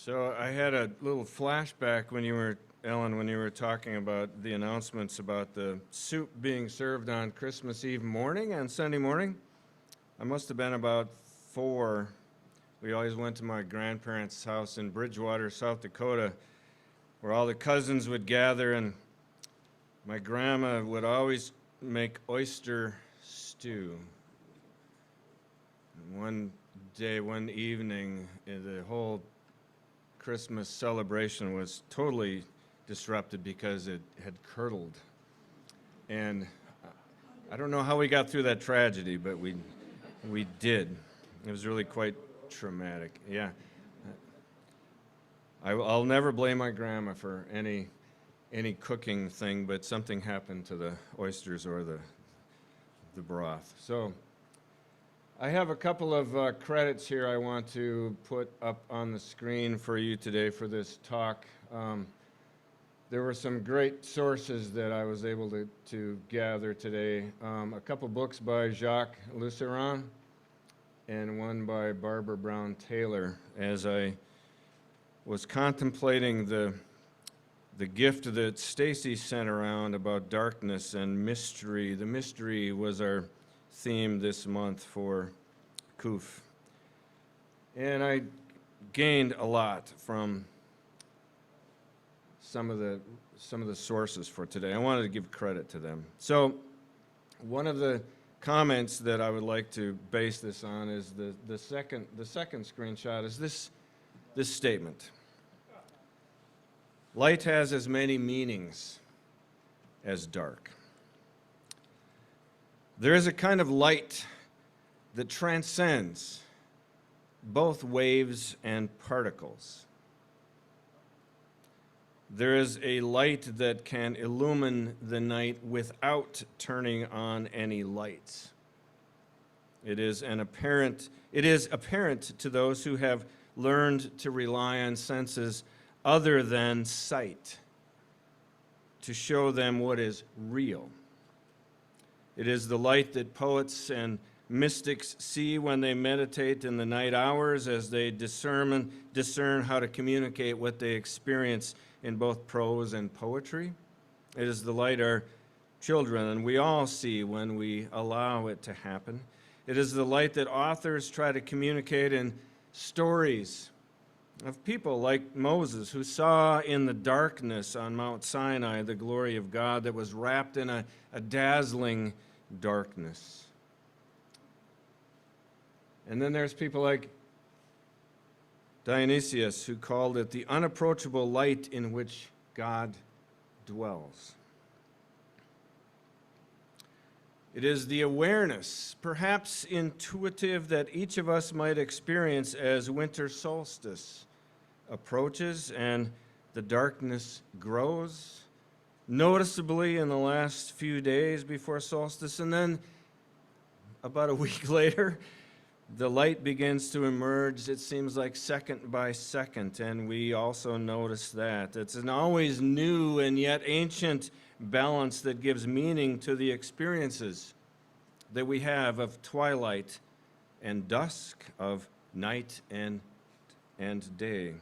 So I had a little flashback when you were, Ellen, when you were talking about the announcements about the soup being served on Christmas Eve morning and Sunday morning. I must have been about 4. We always went to my grandparents' house in Bridgewater, South Dakota, where all the cousins would gather, and my grandma would always make oyster stew. And one day, one evening, the whole Christmas celebration was totally disrupted because it had curdled. And I don't know how we got through that tragedy, but we did. It was really quite traumatic. Yeah. I'll never blame my grandma for any cooking thing, but something happened to the oysters or the broth. So I have a couple of credits here I want to put up on the screen for you today for this talk. There were some great sources that I was able to gather today. A couple books by Jacques Lucéron and one by Barbara Brown Taylor. As I was contemplating the gift that Stacy sent around about darkness and mystery. The mystery was our theme this month for COOF. And I gained a lot from some of the sources for today. I wanted to give credit to them. So one of the comments that I would like to base this on is the second screenshot is this statement. Light has as many meanings as dark. There is a kind of light that transcends both waves and particles. There is a light that can illumine the night without turning on any lights. It is apparent to those who have learned to rely on senses other than sight to show them what is real. It is the light that poets and mystics see when they meditate in the night hours as they discern how to communicate what they experience in both prose and poetry. It is the light our children and we all see when we allow it to happen. It is the light that authors try to communicate in stories of people like Moses, who saw in the darkness on Mount Sinai the glory of God that was wrapped in a dazzling darkness. And then there's people like Dionysius, who called it the unapproachable light in which God dwells. It is the awareness, perhaps intuitive, that each of us might experience as winter solstice approaches and the darkness grows, noticeably in the last few days before solstice, and then about a week later, the light begins to emerge, it seems like second by second, and we also notice that. It's an always new and yet ancient balance that gives meaning to the experiences that we have of twilight and dusk, of night and day.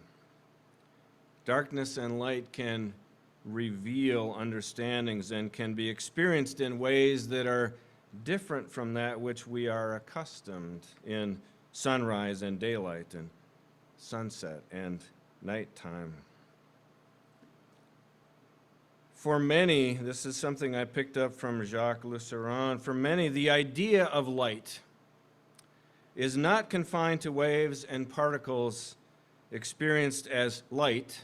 Darkness and light can reveal understandings and can be experienced in ways that are different from that which we are accustomed in sunrise and daylight and sunset and nighttime. For many, this is something I picked up from Jacques Lucéron, for many, the idea of light is not confined to waves and particles experienced as light,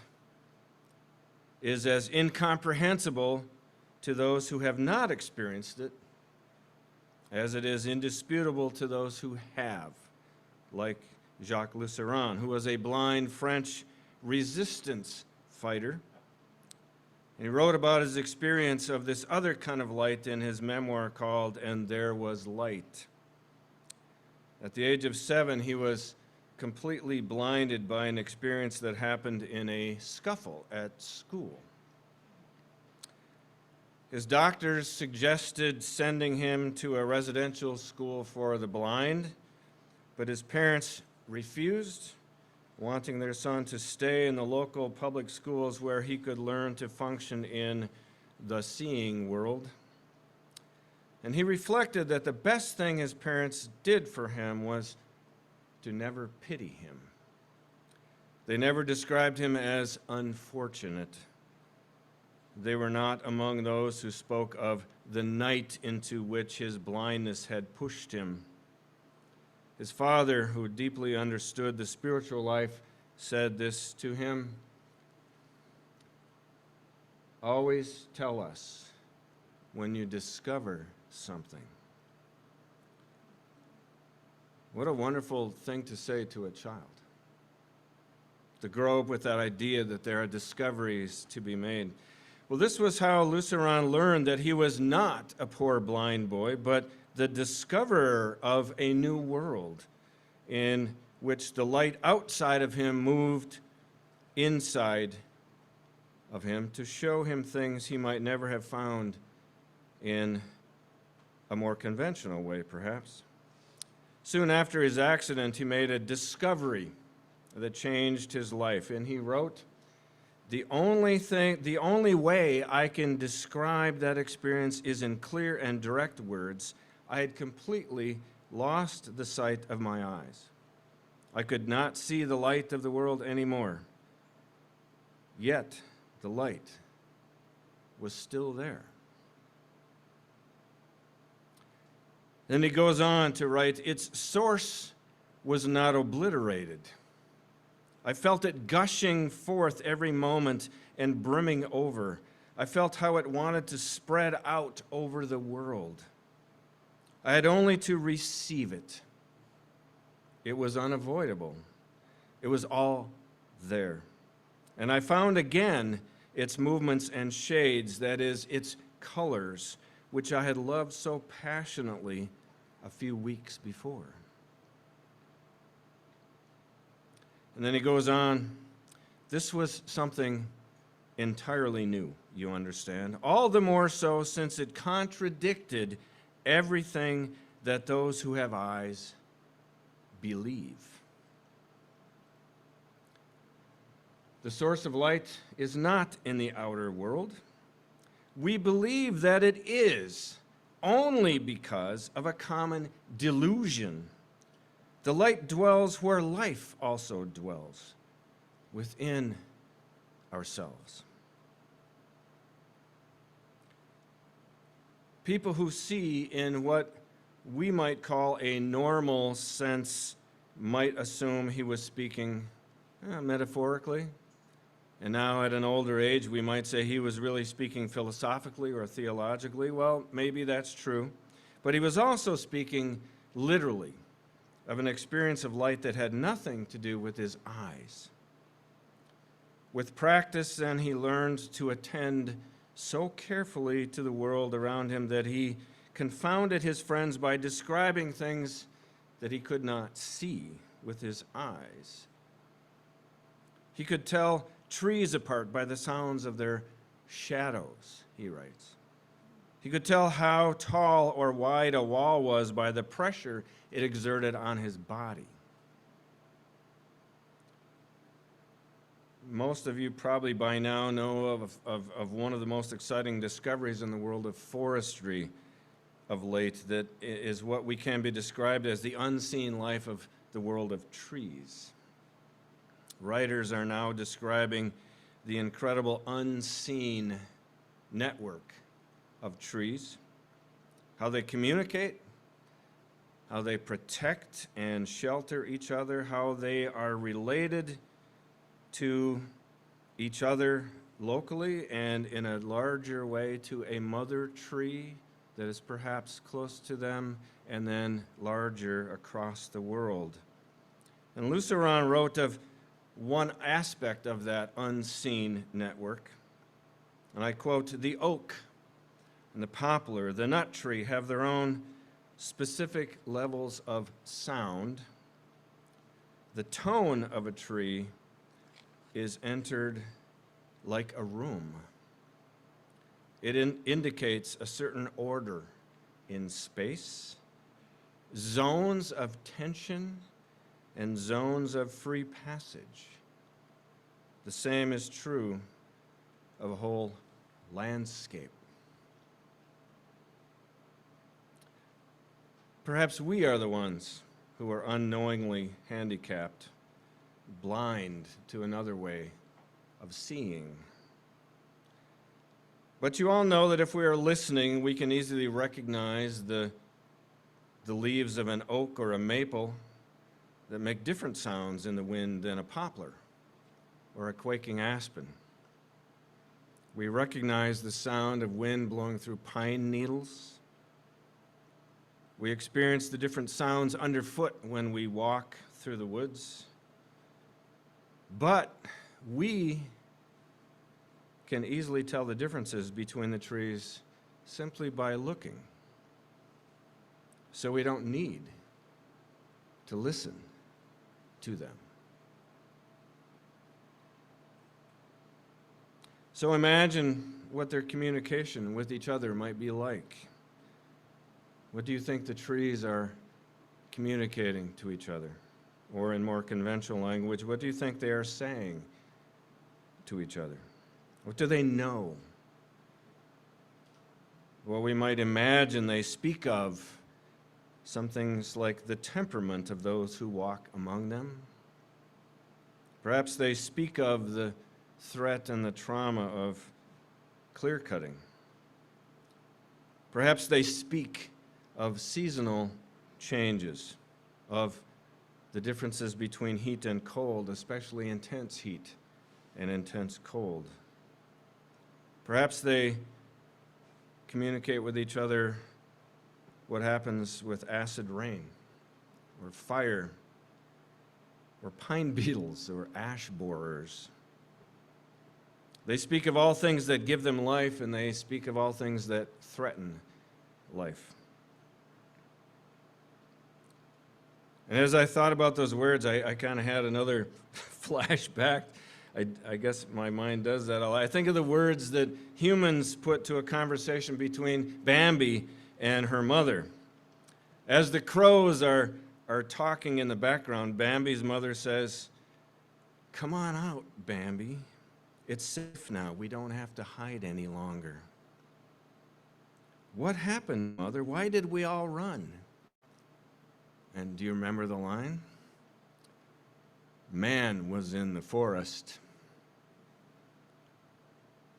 is as incomprehensible to those who have not experienced it as it is indisputable to those who have, like Jacques Lucéron, who was a blind French resistance fighter. And he wrote about his experience of this other kind of light in his memoir called And There Was Light. At the age of 7, he was completely blinded by an experience that happened in a scuffle at school. His doctors suggested sending him to a residential school for the blind, but his parents refused, wanting their son to stay in the local public schools where he could learn to function in the seeing world. And he reflected that the best thing his parents did for him was to never pity him. They never described him as unfortunate. They were not among those who spoke of the night into which his blindness had pushed him. His father, who deeply understood the spiritual life, said this to him: "Always tell us when you discover something." What a wonderful thing to say to a child. To grow up with that idea that there are discoveries to be made. Well, this was how Luceron learned that he was not a poor blind boy, but the discoverer of a new world in which the light outside of him moved inside of him to show him things he might never have found in a more conventional way, perhaps. Soon after his accident, he made a discovery that changed his life, and he wrote, the only way I can describe that experience is in clear and direct words. I had completely lost the sight of my eyes. I could not see the light of the world anymore. Yet the light was still there. Then he goes on to write, its source was not obliterated. I felt it gushing forth every moment and brimming over. I felt how it wanted to spread out over the world. I had only to receive it. It was unavoidable. It was all there. And I found again its movements and shades, that is, its colors, which I had loved so passionately a few weeks before. And then he goes on, this was something entirely new, you understand, all the more so since it contradicted everything that those who have eyes believe. The source of light is not in the outer world. We believe that it is only because of a common delusion. The light dwells where life also dwells, within ourselves. People who see in what we might call a normal sense might assume he was speaking metaphorically. And now at an older age, we might say he was really speaking philosophically or theologically. Well, maybe that's true. But he was also speaking literally of an experience of light that had nothing to do with his eyes. With practice, then, he learned to attend so carefully to the world around him that he confounded his friends by describing things that he could not see with his eyes. He could tell trees apart by the sounds of their shadows, he writes. He could tell how tall or wide a wall was by the pressure it exerted on his body. Most of you probably by now know of one of the most exciting discoveries in the world of forestry of late, that is what we can be described as the unseen life of the world of trees. Writers are now describing the incredible unseen network of trees, how they communicate, how they protect and shelter each other, how they are related to each other locally and in a larger way to a mother tree that is perhaps close to them and then larger across the world. And Luceron wrote of one aspect of that unseen network, and I quote, the oak and the poplar, the nut tree have their own specific levels of sound. The tone of a tree is entered like a room. It indicates a certain order in space, zones of tension and zones of free passage. The same is true of a whole landscape. Perhaps we are the ones who are unknowingly handicapped, blind to another way of seeing. But you all know that if we are listening, we can easily recognize the leaves of an oak or a maple that make different sounds in the wind than a poplar or a quaking aspen. We recognize the sound of wind blowing through pine needles. We experience the different sounds underfoot when we walk through the woods. But we can easily tell the differences between the trees simply by looking. So we don't need to listen to them. So imagine what their communication with each other might be like. What do you think the trees are communicating to each other? Or in more conventional language, what do you think they are saying to each other? What do they know? Well, we might imagine they speak of some things like the temperament of those who walk among them. Perhaps they speak of the threat and the trauma of clear cutting. Perhaps they speak of seasonal changes, of the differences between heat and cold, especially intense heat and intense cold. Perhaps they communicate with each other what happens with acid rain, or fire, or pine beetles, or ash borers. They speak of all things that give them life, and they speak of all things that threaten life. And as I thought about those words, I kind of had another flashback. I guess my mind does that a lot. I think of the words that humans put to a conversation between Bambi and her mother. As the crows are talking in the background, Bambi's mother says, "Come on out, Bambi. It's safe now. We don't have to hide any longer." "What happened, Mother? Why did we all run?" And do you remember the line? "Man was in the forest."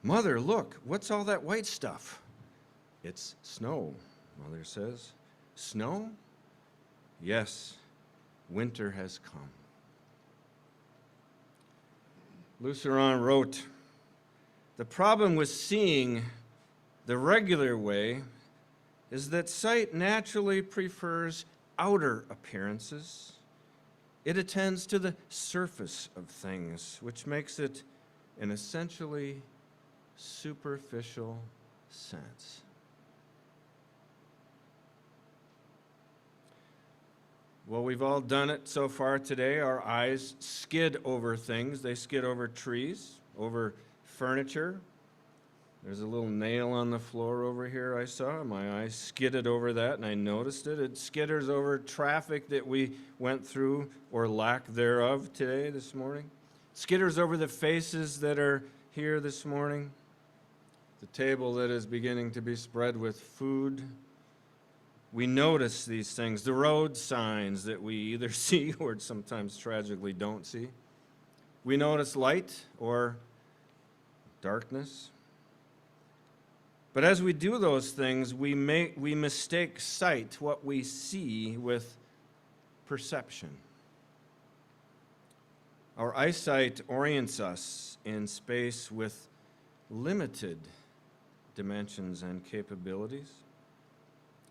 "Mother, look, what's all that white stuff?" "It's snow," Mother says. "Snow?" "Yes, winter has come." Luceron wrote, "The problem with seeing the regular way is that sight naturally prefers outer appearances. It attends to the surface of things, which makes it an essentially superficial sense." Well, we've all done it so far today. Our eyes skid over things. They skid over trees, over furniture. There's a little nail on the floor over here I saw. My eyes skidded over that, and I noticed it. It skitters over traffic that we went through, or lack thereof, this morning. It skitters over the faces that are here this morning. The table that is beginning to be spread with food. We notice these things. The road signs that we either see or sometimes tragically don't see. We notice light or darkness. But as we do those things, we mistake sight, what we see, with perception. Our eyesight orients us in space with limited dimensions and capabilities.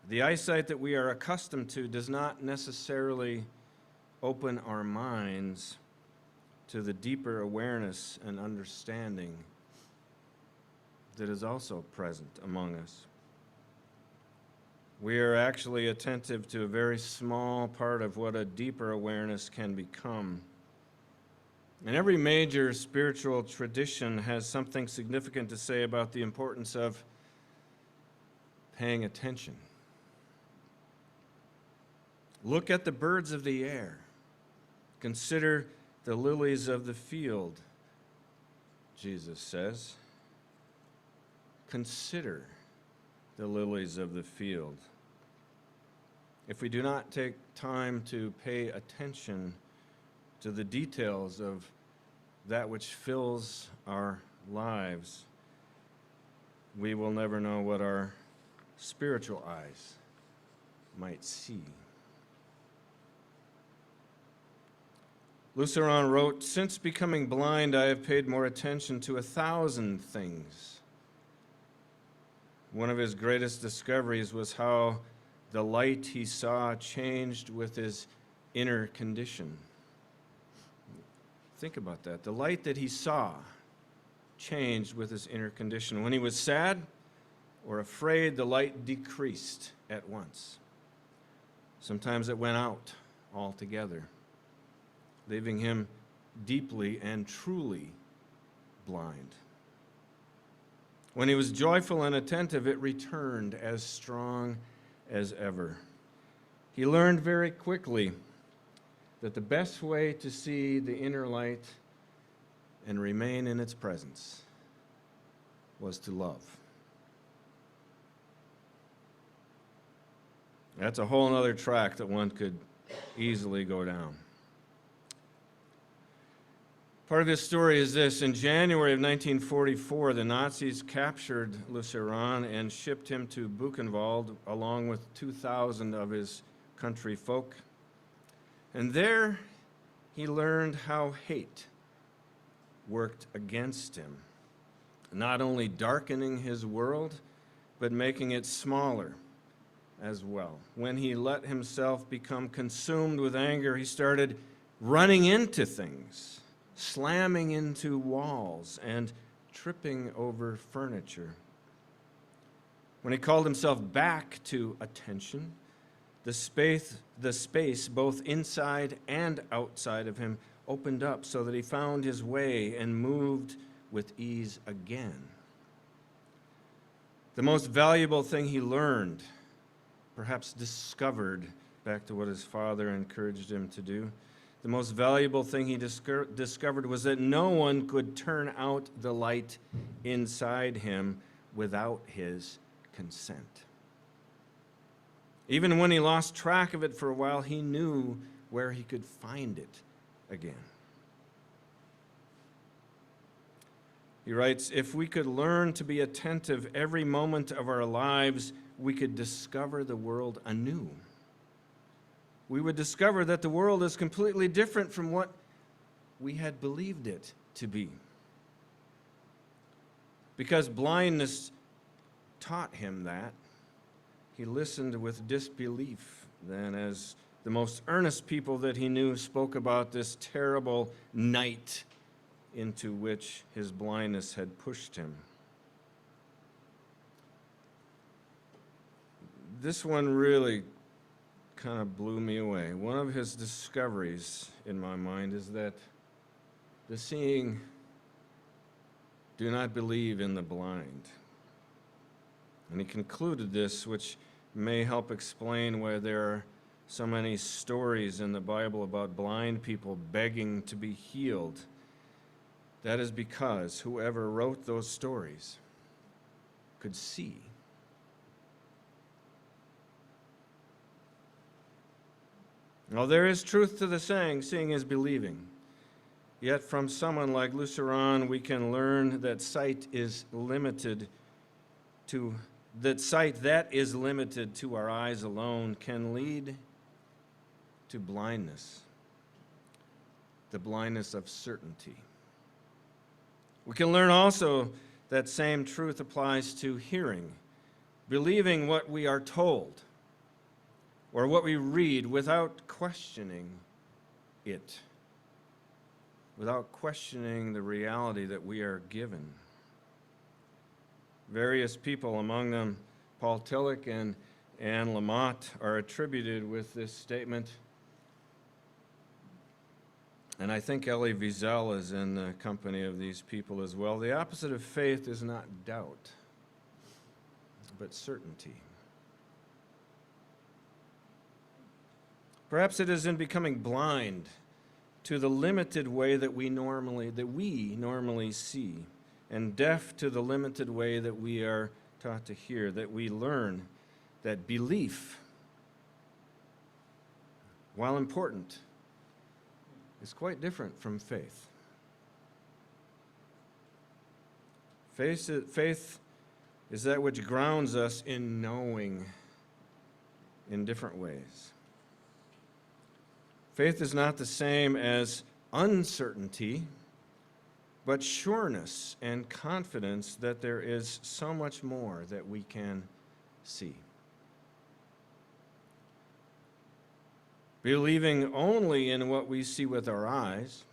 The eyesight that we are accustomed to does not necessarily open our minds to the deeper awareness and understanding that is also present among us. We are actually attentive to a very small part of what a deeper awareness can become. And every major spiritual tradition has something significant to say about the importance of paying attention. Look at the birds of the air. Consider the lilies of the field, Jesus says. Consider the lilies of the field. If we do not take time to pay attention to the details of that which fills our lives, we will never know what our spiritual eyes might see. Luceron wrote, "Since becoming blind, I have paid more attention to 1,000 things." One of his greatest discoveries was how the light he saw changed with his inner condition. Think about that. The light that he saw changed with his inner condition. When he was sad or afraid, the light decreased at once. Sometimes it went out altogether, leaving him deeply and truly blind. When he was joyful and attentive, it returned as strong as ever. He learned very quickly that the best way to see the inner light and remain in its presence was to love. That's a whole other track that one could easily go down. Part of his story is this. In January of 1944, the Nazis captured Luceron and shipped him to Buchenwald along with 2,000 of his country folk. And there he learned how hate worked against him, not only darkening his world, but making it smaller as well. When he let himself become consumed with anger, he started running into things, slamming into walls, and tripping over furniture. When he called himself back to attention, the space both inside and outside of him opened up so that he found his way and moved with ease again. The most valuable thing he learned, perhaps discovered, back to what his father encouraged him to do, the most valuable thing he discovered was that no one could turn out the light inside him without his consent. Even when he lost track of it for a while, he knew where he could find it again. He writes, "If we could learn to be attentive every moment of our lives, we could discover the world anew. We would discover that the world is completely different from what we had believed it to be. Because blindness taught him that, he listened with disbelief then as the most earnest people that he knew spoke about this terrible night into which his blindness had pushed him." This one really kind of blew me away. One of his discoveries in my mind is that the seeing do not believe in the blind. And he concluded this, which may help explain why there are so many stories in the Bible about blind people begging to be healed. That is because whoever wrote those stories could see. Now, there is truth to the saying, seeing is believing. Yet from someone like Luceron, we can learn that sight that is limited to our eyes alone can lead to blindness, the blindness of certainty. We can learn also that same truth applies to hearing, believing what we are told or what we read without questioning it, without questioning the reality that we are given. Various people, among them Paul Tillich and Anne Lamott, are attributed with this statement. And I think Elie Wiesel is in the company of these people as well. The opposite of faith is not doubt, but certainty. Perhaps it is in becoming blind to the limited way that we normally see, and deaf to the limited way that we are taught to hear, that we learn that belief, while important, is quite different from faith. Faith is that which grounds us in knowing in different ways. Faith is not the same as uncertainty, but sureness and confidence that there is so much more that we can see. Believing only in what we see with our eyes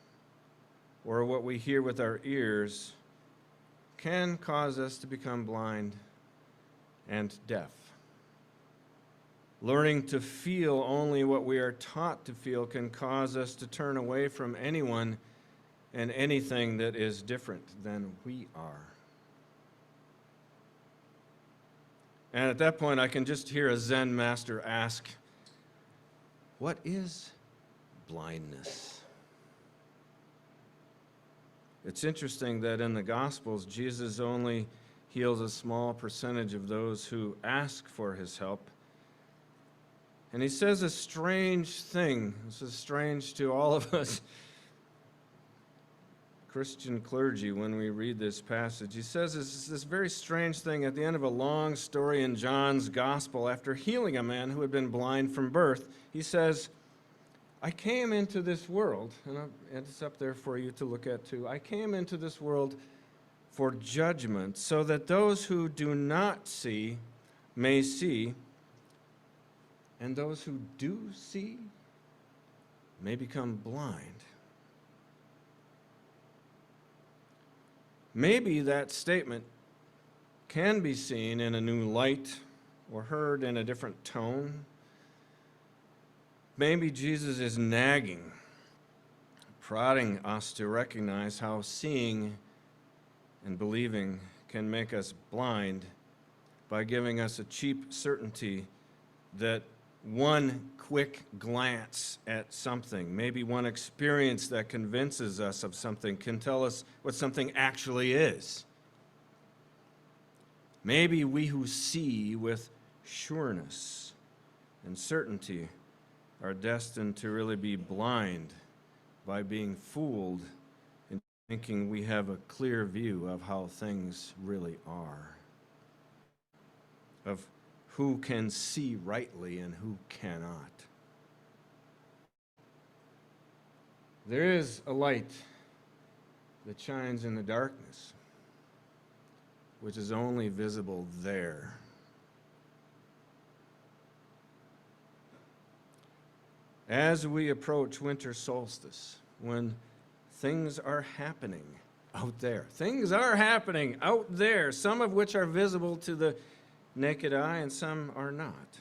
or what we hear with our ears can cause us to become blind and deaf. Learning to feel only what we are taught to feel can cause us to turn away from anyone and anything that is different than we are. And at that point, I can just hear a Zen master ask, "What is blindness?" It's interesting that in the Gospels, Jesus only heals a small percentage of those who ask for his help. And he says a strange thing. This is strange to all of us Christian clergy when we read this passage. He says this very strange thing at the end of a long story in John's Gospel. After healing a man who had been blind from birth, he says, "I came into this world," and it's up there for you to look at too. "I came into this world for judgment, so that those who do not see may see, and those who do see may become blind." Maybe that statement can be seen in a new light or heard in a different tone. Maybe Jesus is nagging, prodding us to recognize how seeing and believing can make us blind by giving us a cheap certainty that one quick glance at something, maybe one experience that convinces us of something, can tell us what something actually is. Maybe we who see with sureness and certainty are destined to really be blind by being fooled into thinking we have a clear view of how things really are, of who can see rightly and who cannot. There is a light that shines in the darkness, which is only visible there. As we approach winter solstice, when things are happening out there, some of which are visible to the naked eye and some are not,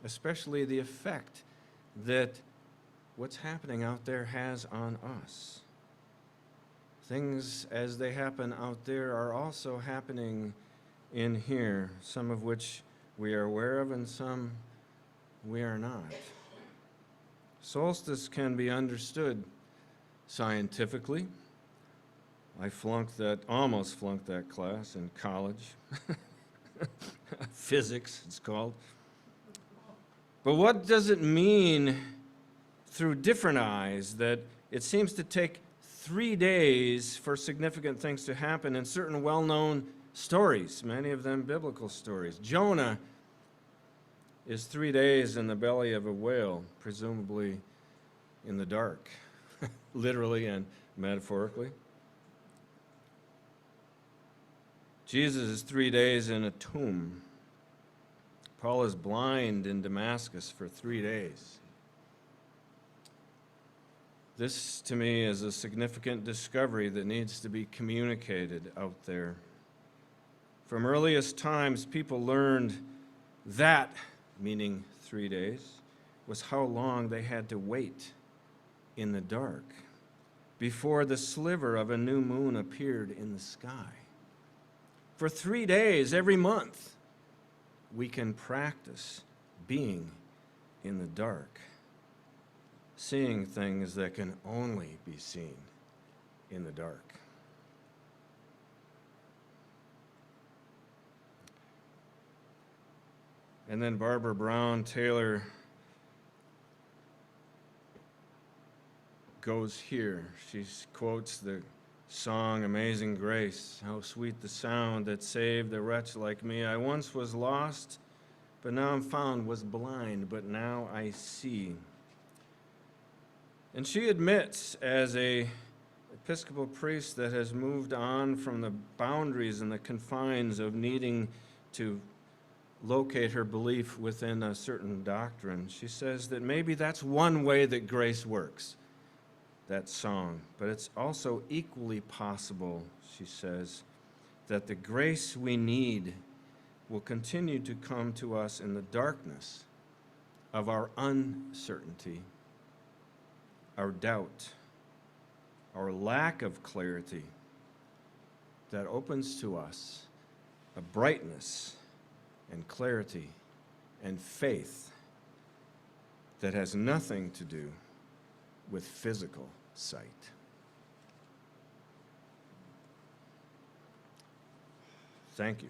especially the effect that what's happening out there has on us. Things as they happen out there are also happening in here, some of which we are aware of and some we are not. Solstice can be understood scientifically. I almost flunked that class in college. Physics, it's called. But what does it mean through different eyes that it seems to take 3 days for significant things to happen in certain well-known stories, many of them biblical stories? Jonah is 3 days in the belly of a whale, presumably in the dark, literally and metaphorically. Jesus is 3 days in a tomb. Paul is blind in Damascus for 3 days. This, to me, is a significant discovery that needs to be communicated out there. From earliest times, people learned that, meaning 3 days, was how long they had to wait in the dark before the sliver of a new moon appeared in the sky. For 3 days every month, we can practice being in the dark. seeing things that can only be seen in the dark. And then Barbara Brown Taylor goes here. She quotes the song Amazing Grace, how sweet the sound that saved a wretch like me. I once was lost, but now I'm found, was blind, but now I see. And she admits, as a Episcopal priest that has moved on from the boundaries and the confines of needing to locate her belief within a certain doctrine, she says that maybe that's one way that grace works, that song. But it's also equally possible, she says, that the grace we need will continue to come to us in the darkness of our uncertainty, our doubt, our lack of clarity, that opens to us a brightness and clarity and faith that has nothing to do with physical sight. Thank you.